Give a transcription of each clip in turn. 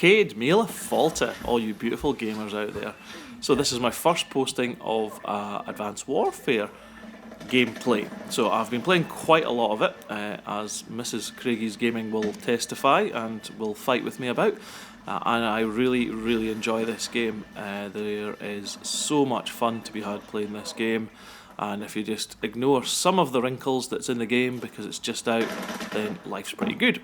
Arcade, Mila Falta, all you beautiful gamers out there. So this is my first posting of Advanced Warfare gameplay. So I've been playing quite a lot of it, as Mrs. Craigie's Gaming will testify and will fight with me about. And I really enjoy this game. There is so much fun to be had playing this game. And if you just ignore some of the wrinkles that's in the game because it's just out, then life's pretty good.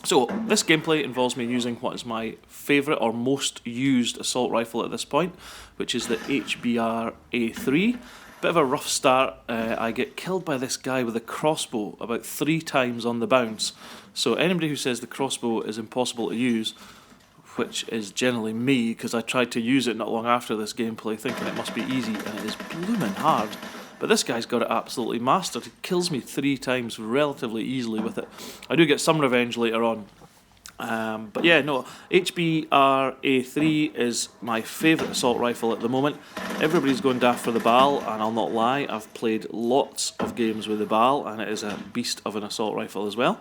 So this gameplay involves me using what is my favourite or most used assault rifle at this point, which is the HBR A3. Bit of a rough start. I get killed by this guy with a crossbow about 3 times on the bounce. So anybody who says the crossbow is impossible to use, which is generally me, because I tried to use it not long after this gameplay thinking it must be easy, and it is blooming hard. But this guy's got it absolutely mastered. He kills me 3 times relatively easily with it. I do get some revenge later on. But yeah, no, HBR A3 is my favourite assault rifle at the moment. Everybody's going daft for the BAL, and I'll not lie, I've played lots of games with the BAL, and it is a beast of an assault rifle as well.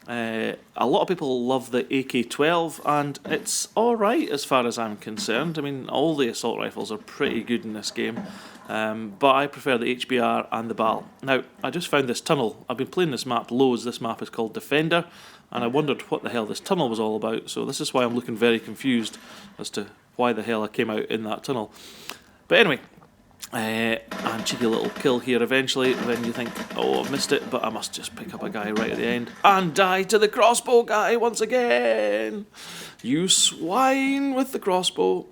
A lot of people love the AK-12, and it's alright as far as I'm concerned. I mean, all the assault rifles are pretty good in this game, but I prefer the HBR and the BAL. Now, I just found this tunnel. I've been playing this map loads. This map is called Defender, and I wondered what the hell this tunnel was all about, so this is why I'm looking very confused as to why the hell I came out in that tunnel. But anyway, and cheeky little kill here eventually, then you think, oh, I've missed it, but I must just pick up a guy right at the end and die to the crossbow guy once again. You swine with the crossbow.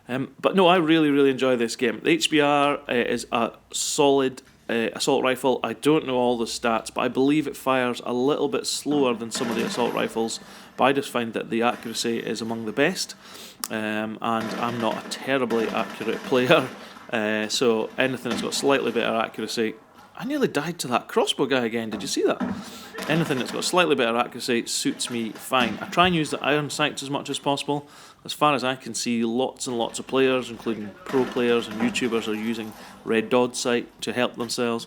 But no, I really enjoy this game. The HBR is a solid assault rifle. I don't know all the stats, but I believe it fires a little bit slower than some of the assault rifles, but I just find that the accuracy is among the best. And I'm not a terribly accurate player, so anything that's got slightly better accuracy. I nearly died to that crossbow guy again, did you see that? Anything that's got slightly better accuracy suits me fine. I try and use the iron sights as much as possible. As far as I can see, lots and lots of players, including pro players and YouTubers, are using red dot sight to help themselves.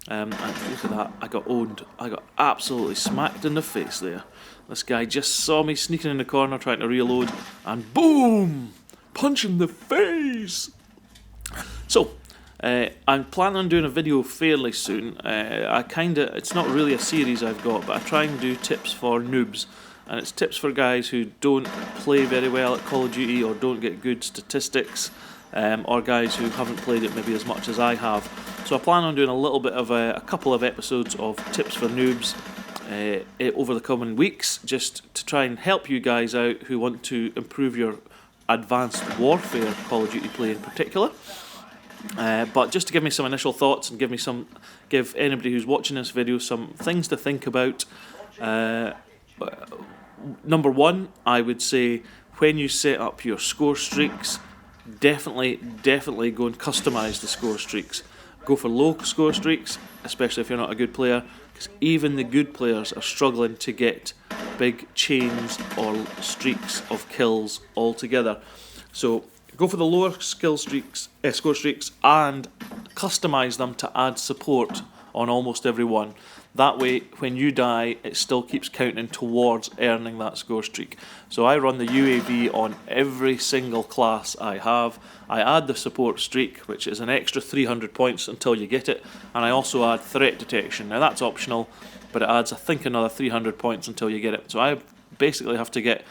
And look at that, I got owned. I got absolutely smacked in the face there. This guy just saw me sneaking in the corner trying to reload, and boom! Punch in the face! So, I'm planning on doing a video fairly soon. It's not really a series I've got, but I try and do tips for noobs. And it's tips for guys who don't play very well at Call of Duty or don't get good statistics, or guys who haven't played it maybe as much as I have. So I plan on doing a little bit of a couple of episodes of tips for noobs over the coming weeks, just to try and help you guys out who want to improve your Advanced Warfare Call of Duty play in particular. But just to give me some initial thoughts and give anybody who's watching this video some things to think about. Number one, I would say when you set up your score streaks, definitely go and customize the score streaks. Go for low score streaks, especially if you're not a good player, because even the good players are struggling to get big chains or streaks of kills altogether. So go for the lower score streaks, and customize them to add support on almost every one. That way, when you die, it still keeps counting towards earning that score streak. So I run the UAV on every single class I have. I add the support streak, which is an extra 300 points until you get it, and I also add threat detection. Now that's optional, but it adds, I think, another 300 points until you get it. So I basically have to get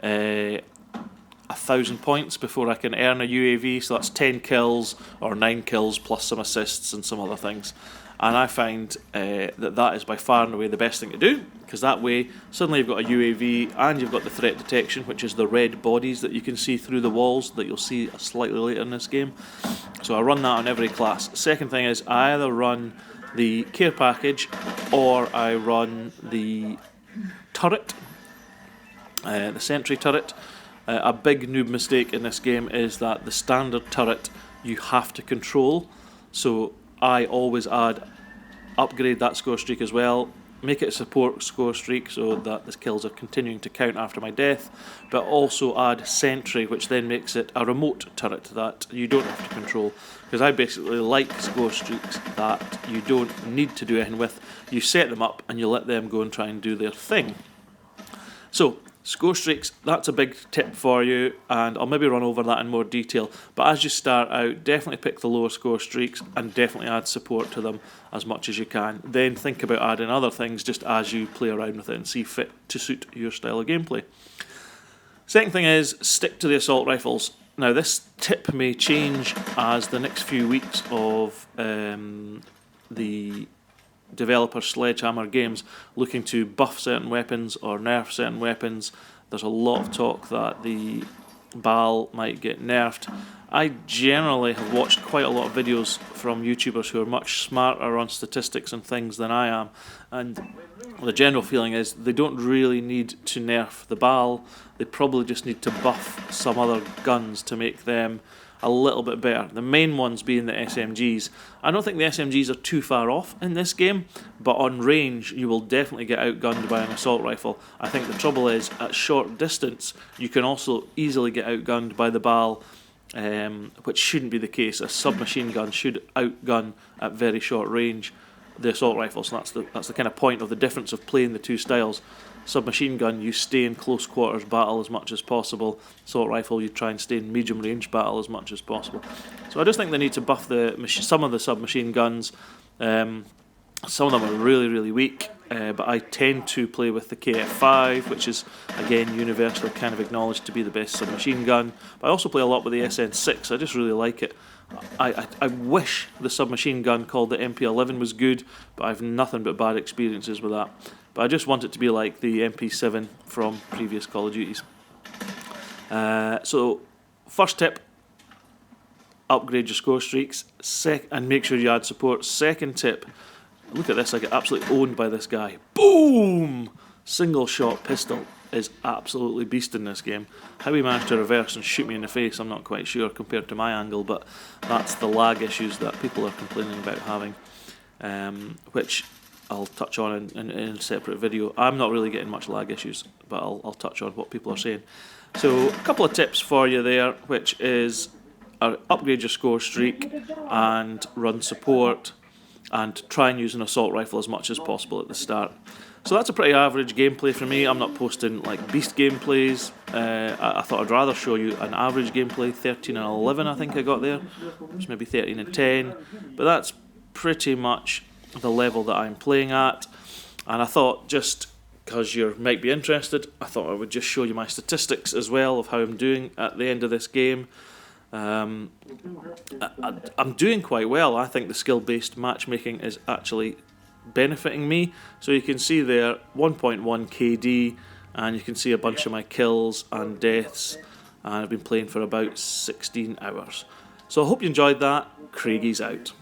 1,000 points before I can earn a UAV, so that's 10 kills or 9 kills plus some assists and some other things. And I find that is by far and away the best thing to do, because that way suddenly you've got a UAV and you've got the threat detection, which is the red bodies that you can see through the walls that you'll see slightly later in this game. So I run that on every class. Second thing is I either run the care package or I run the turret, the sentry turret. A big noob mistake in this game is that the standard turret you have to control, so I always upgrade that score streak as well, make it a support score streak so that the kills are continuing to count after my death, but also add sentry, which then makes it a remote turret that you don't have to control, because I basically like score streaks that you don't need to do anything with. You set them up and you let them go and try and do their thing. So Score streaks, that's a big tip for you, and I'll maybe run over that in more detail. But as you start out, definitely pick the lower score streaks and definitely add support to them as much as you can. Then think about adding other things just as you play around with it and see fit to suit your style of gameplay. Second thing is, stick to the assault rifles. Now this tip may change as the next few weeks of the developer Sledgehammer Games looking to buff certain weapons or nerf certain weapons. There's a lot of talk that the BAL might get nerfed. I generally have watched quite a lot of videos from YouTubers who are much smarter on statistics and things than I am, and the general feeling is they don't really need to nerf the BAL. They probably just need to buff some other guns to make them a little bit better. The main ones being the SMGs. I don't think the SMGs are too far off in this game, but on range you will definitely get outgunned by an assault rifle. I think the trouble is, at short distance you can also easily get outgunned by the BAL, which shouldn't be the case. A submachine gun should outgun at very short range the assault rifle, so that's the kind of point of the difference of playing the two styles. Submachine gun, you stay in close quarters battle as much as possible. Assault rifle, you try and stay in medium range battle as much as possible. So I just think they need to buff some of the submachine guns. Some of them are really, really weak, but I tend to play with the KF5, which is, again, universally kind of acknowledged to be the best submachine gun. But I also play a lot with the SN6, I just really like it. I wish the submachine gun called the MP11 was good, but I have nothing but bad experiences with that. But I just want it to be like the MP7 from previous Call of Duties. So, first tip, upgrade your score streaks, and make sure you add support. Second tip, look at this, I get absolutely owned by this guy. Boom! Single shot pistol is absolutely beast in this game. How he managed to reverse and shoot me in the face, I'm not quite sure compared to my angle, but that's the lag issues that people are complaining about having, which I'll touch on in a separate video. I'm not really getting much lag issues, but I'll touch on what people are saying. So a couple of tips for you there, which is upgrade your score streak and run support, and try and use an assault rifle as much as possible at the start. So that's a pretty average gameplay for me. I'm not posting like beast gameplays. I thought I'd rather show you an average gameplay, 13 and 11 I think I got there. It's maybe 13 and 10, but that's pretty much the level that I'm playing at. And I thought, just because you might be interested, I thought I would just show you my statistics as well of how I'm doing at the end of this game. I'm doing quite well. I think the skill-based matchmaking is actually benefiting me. So you can see there 1.1 KD, and you can see a bunch of my kills and deaths, and I've been playing for about 16 hours. So I hope you enjoyed that. Craigie's out.